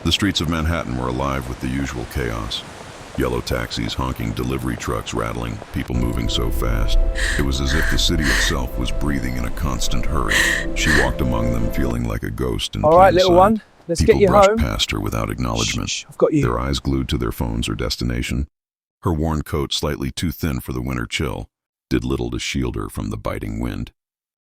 The streets of Manhattan were alive with the usual chaos. Yellow taxis honking, delivery trucks rattling, people moving so fast. It was as if the city itself was breathing in a constant hurry. She walked among them, feeling like a ghost in plain sight. All right, little one, let's get you home. People brushed past her without acknowledgement, Shh, I've got you. their eyes glued to their phones or destination. Her worn coat, slightly too thin for the winter chill, did little to shield her from the biting wind.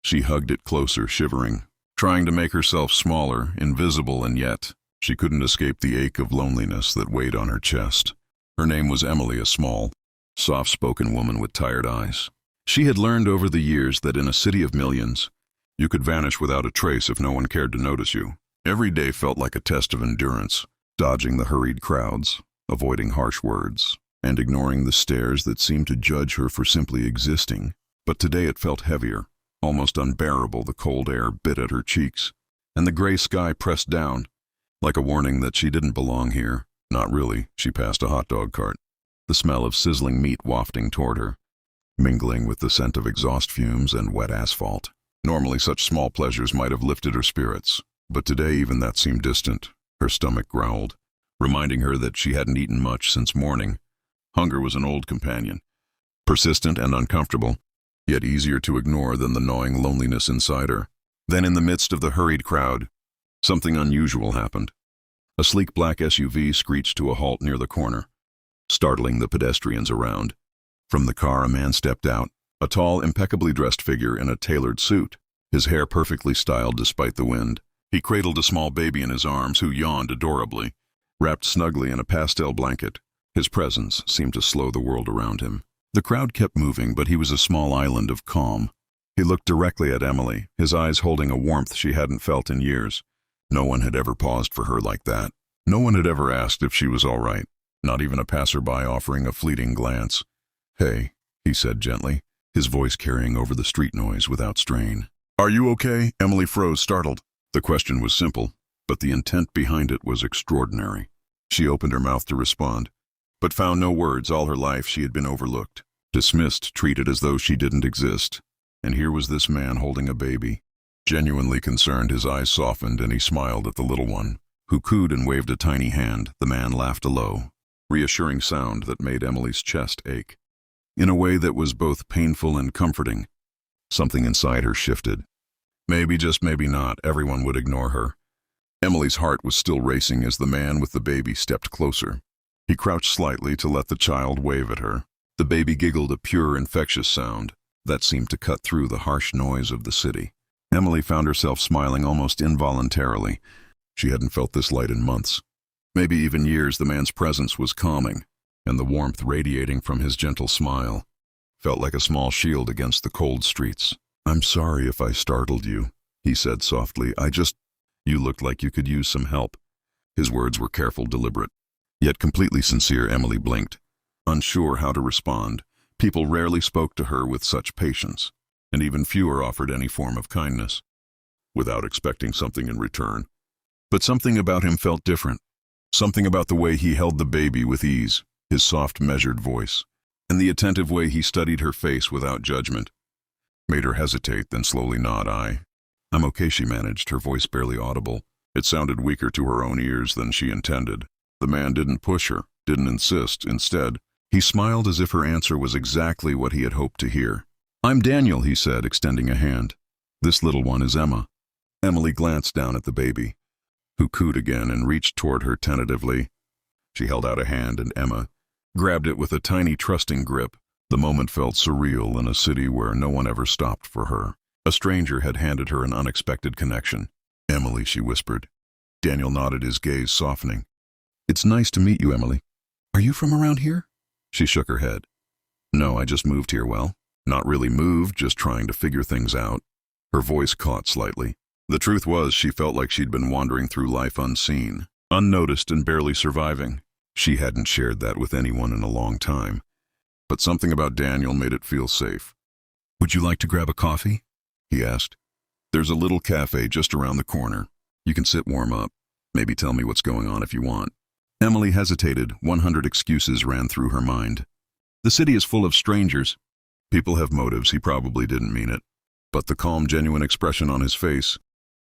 She hugged it closer, shivering, trying to make herself smaller, invisible, and yet she couldn't escape the ache of loneliness that weighed on her chest. Her name was Emily, a small, soft-spoken woman with tired eyes. She had learned over the years that in a city of millions, you could vanish without a trace if no one cared to notice you. Every day felt like a test of endurance, dodging the hurried crowds, avoiding harsh words, and ignoring the stares that seemed to judge her for simply existing. But today it felt heavier, almost unbearable. The cold air bit at her cheeks, and the gray sky pressed down, like a warning that she didn't belong here. Not really. She passed a hot dog cart, the smell of sizzling meat wafting toward her, mingling with the scent of exhaust fumes and wet asphalt. Normally such small pleasures might have lifted her spirits, but today even that seemed distant. Her stomach growled, reminding her that she hadn't eaten much since morning. Hunger was an old companion, persistent and uncomfortable, yet easier to ignore than the gnawing loneliness inside her. Then in the midst of the hurried crowd, something unusual happened. A sleek black SUV screeched to a halt near the corner, startling the pedestrians around. From the car a man stepped out, a tall, impeccably dressed figure in a tailored suit, his hair perfectly styled despite the wind. He cradled a small baby in his arms who yawned adorably, wrapped snugly in a pastel blanket. His presence seemed to slow the world around him. The crowd kept moving, but he was a small island of calm. He looked directly at Emily, his eyes holding a warmth she hadn't felt in years. No one had ever paused for her like that. No one had ever asked if she was all right, not even a passerby offering a fleeting glance. "Hey," he said gently, his voice carrying over the street noise without strain. "Are you okay?" Emily froze, startled. The question was simple, but the intent behind it was extraordinary. She opened her mouth to respond, but found no words. All her life she had been overlooked, dismissed, treated as though she didn't exist. And here was this man holding a baby. Genuinely concerned, his eyes softened and he smiled at the little one, who cooed and waved a tiny hand. The man laughed a low, reassuring sound that made Emily's chest ache. In a way that was both painful and comforting, something inside her shifted. Maybe, just maybe not, everyone would ignore her. Emily's heart was still racing as the man with the baby stepped closer. He crouched slightly to let the child wave at her. The baby giggled, a pure, infectious sound that seemed to cut through the harsh noise of the city. Emily found herself smiling almost involuntarily. She hadn't felt this light in months, maybe even years. The man's presence was calming, and the warmth radiating from his gentle smile felt like a small shield against the cold streets. "I'm sorry if I startled you," he said softly. You looked like you could use some help." His words were careful, deliberate, yet completely sincere. Emily blinked, unsure how to respond. People rarely spoke to her with such patience, and even fewer offered any form of kindness, without expecting something in return. But something about him felt different. Something about the way he held the baby with ease, his soft, measured voice, and the attentive way he studied her face without judgment, made her hesitate, then slowly nod. I'm okay," she managed, her voice barely audible. It sounded weaker to her own ears than she intended. The man didn't push her, didn't insist. Instead, he smiled as if her answer was exactly what he had hoped to hear. "I'm Daniel," he said, extending a hand. "This little one is Emma." Emily glanced down at the baby, who cooed again and reached toward her tentatively. She held out a hand and Emma grabbed it with a tiny, trusting grip. The moment felt surreal in a city where no one ever stopped for her. A stranger had handed her an unexpected connection. "Emily," she whispered. Daniel nodded, his gaze softening. "It's nice to meet you, Emily. Are you from around here?" She shook her head. "No, I just moved here." "Well, not really moved, just trying to figure things out." Her voice caught slightly. The truth was, she felt like she'd been wandering through life unseen, unnoticed, and barely surviving. She hadn't shared that with anyone in a long time. But something about Daniel made it feel safe. "Would you like to grab a coffee?" he asked. "There's a little cafe just around the corner. You can sit, warm up. Maybe tell me what's going on if you want." Emily hesitated. 100 excuses ran through her mind. The city is full of strangers. People have motives. He probably didn't mean it. But the calm, genuine expression on his face,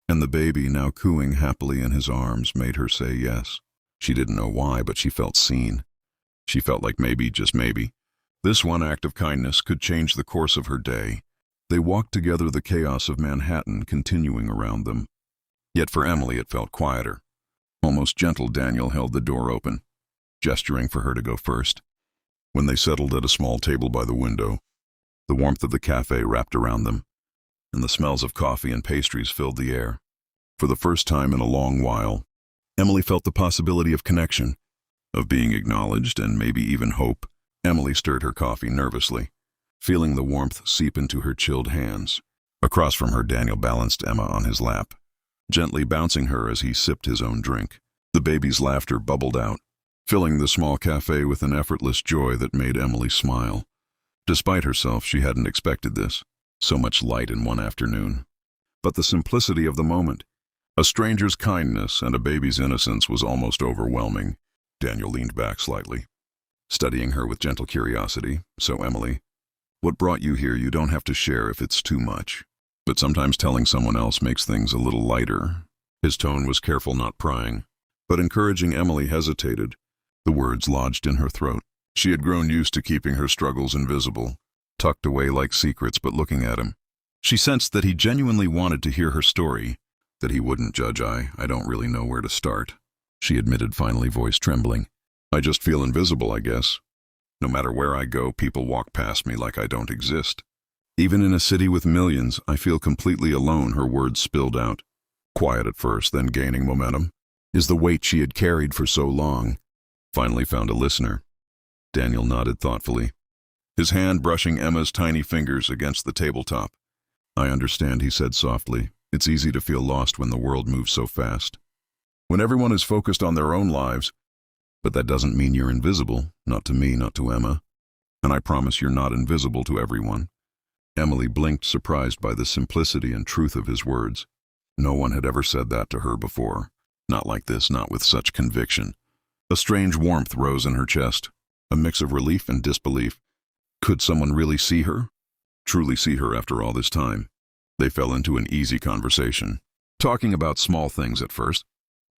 and the baby now cooing happily in his arms, made her say yes. She didn't know why, but she felt seen. She felt like maybe, just maybe, this one act of kindness could change the course of her day. They walked together, the chaos of Manhattan continuing around them. Yet for Emily it felt quieter. Almost gentle, Daniel held the door open, gesturing for her to go first. When they settled at a small table by the window, the warmth of the cafe wrapped around them, and the smells of coffee and pastries filled the air. For the first time in a long while, Emily felt the possibility of connection, of being acknowledged, and maybe even hope. Emily stirred her coffee nervously, feeling the warmth seep into her chilled hands. Across from her, Daniel balanced Emma on his lap, gently bouncing her as he sipped his own drink. The baby's laughter bubbled out, filling the small cafe with an effortless joy that made Emily smile. Despite herself, she hadn't expected this, so much light in one afternoon. But the simplicity of the moment, a stranger's kindness and a baby's innocence, was almost overwhelming. Daniel leaned back slightly, studying her with gentle curiosity. So, Emily, what brought you here? You don't have to share if it's too much. But sometimes telling someone else makes things a little lighter. His tone was careful, not prying, but encouraging. Emily hesitated, the words lodged in her throat. She had grown used to keeping her struggles invisible, tucked away like secrets, but looking at him, she sensed that he genuinely wanted to hear her story, that he wouldn't judge. I don't really know where to start, she admitted, finally, voice trembling. I just feel invisible, I guess. No matter where I go, people walk past me like I don't exist. Even in a city with millions, I feel completely alone, her words spilled out. Quiet at first, then gaining momentum. Is the weight she had carried for so long finally found a listener? Daniel nodded thoughtfully, his hand brushing Emma's tiny fingers against the tabletop. I understand, he said softly. It's easy to feel lost when the world moves so fast, when everyone is focused on their own lives. But that doesn't mean you're invisible, not to me, not to Emma. And I promise you're not invisible to everyone. Emily blinked, surprised by the simplicity and truth of his words. No one had ever said that to her before. Not like this, not with such conviction. A strange warmth rose in her chest, a mix of relief and disbelief. Could someone really see her? Truly see her after all this time? They fell into an easy conversation, talking about small things at first.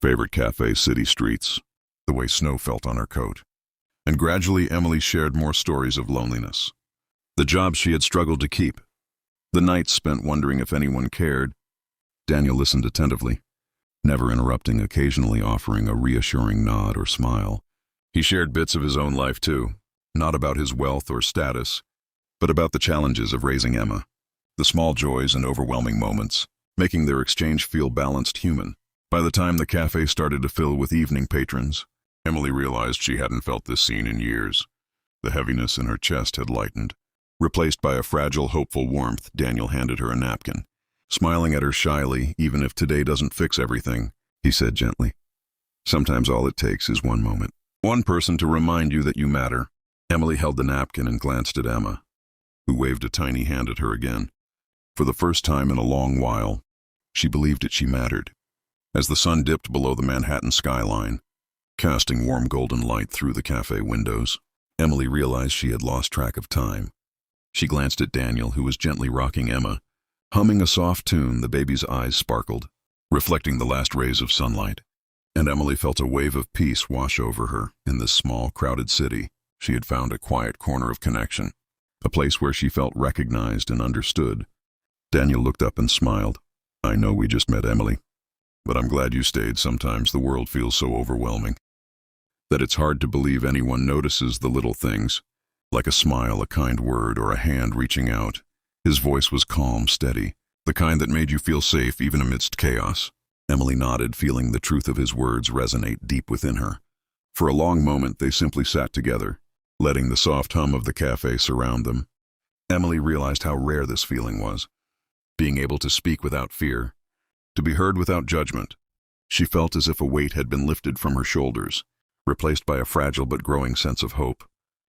Favorite cafes, city streets, the way snow felt on her coat. And gradually Emily shared more stories of loneliness. The job she had struggled to keep. The nights spent wondering if anyone cared. Daniel listened attentively, never interrupting, occasionally offering a reassuring nod or smile. He shared bits of his own life too, not about his wealth or status, but about the challenges of raising Emma, the small joys and overwhelming moments, making their exchange feel balanced, human. By the time the cafe started to fill with evening patrons, Emily realized she hadn't felt this scene in years. The heaviness in her chest had lightened, replaced by a fragile, hopeful warmth. Daniel handed her a napkin, smiling at her shyly. Even if today doesn't fix everything, he said gently, sometimes all it takes is one moment, one person to remind you that you matter. Emily held the napkin and glanced at Emma, who waved a tiny hand at her again. For the first time in a long while, she believed that she mattered. As the sun dipped below the Manhattan skyline, casting warm golden light through the cafe windows, Emily realized she had lost track of time. She glanced at Daniel, who was gently rocking Emma, humming a soft tune. The baby's eyes sparkled, reflecting the last rays of sunlight. And Emily felt a wave of peace wash over her. In this small, crowded city, she had found a quiet corner of connection, a place where she felt recognized and understood. Daniel looked up and smiled. I know we just met, Emily, but I'm glad you stayed. Sometimes the world feels so overwhelming that it's hard to believe anyone notices the little things, like a smile, a kind word, or a hand reaching out. His voice was calm, steady, the kind that made you feel safe even amidst chaos. Emily nodded, feeling the truth of his words resonate deep within her. For a long moment they simply sat together, letting the soft hum of the cafe surround them. Emily realized how rare this feeling was, being able to speak without fear, to be heard without judgment. She felt as if a weight had been lifted from her shoulders, replaced by a fragile but growing sense of hope.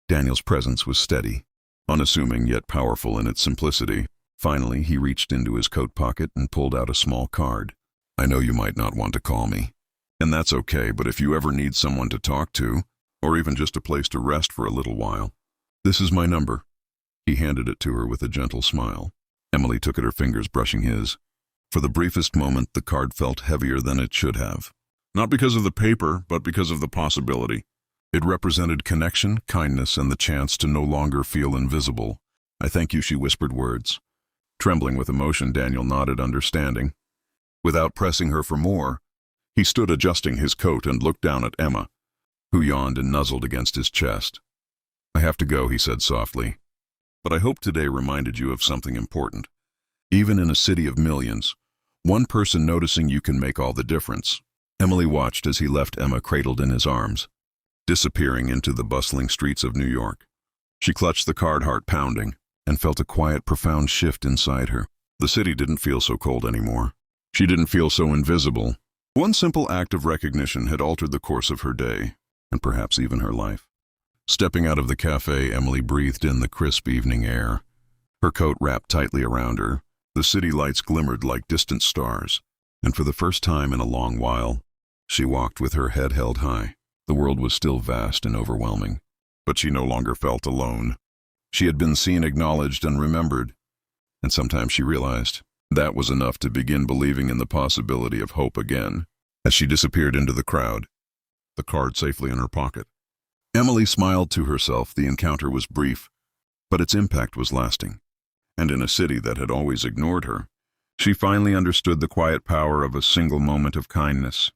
Daniel's presence was steady, unassuming yet powerful in its simplicity. Finally, he reached into his coat pocket and pulled out a small card. I know you might not want to call me, and that's okay, but if you ever need someone to talk to, or even just a place to rest for a little while, this is my number. He handed it to her with a gentle smile. Emily took at her fingers, brushing his. For the briefest moment, the card felt heavier than it should have. Not because of the paper, but because of the possibility. It represented connection, kindness, and the chance to no longer feel invisible. "I thank you," she whispered words. Trembling with emotion, Daniel nodded, understanding. Without pressing her for more, he stood adjusting his coat and looked down at Emma, who yawned and nuzzled against his chest. "I have to go," he said softly. "But I hope today reminded you of something important. Even in a city of millions, one person noticing you can make all the difference." Emily watched as he left Emma cradled in his arms, disappearing into the bustling streets of New York. She clutched the card, heart pounding, and felt a quiet, profound shift inside her. The city didn't feel so cold anymore. She didn't feel so invisible. One simple act of recognition had altered the course of her day, and perhaps even her life. Stepping out of the cafe, Emily breathed in the crisp evening air. Her coat wrapped tightly around her, the city lights glimmered like distant stars, and for the first time in a long while, she walked with her head held high. The world was still vast and overwhelming, but she no longer felt alone. She had been seen, acknowledged, and remembered, and sometimes she realized that was enough to begin believing in the possibility of hope again. As she disappeared into the crowd, the card safely in her pocket, Emily smiled to herself. The encounter was brief, but its impact was lasting. And in a city that had always ignored her, she finally understood the quiet power of a single moment of kindness.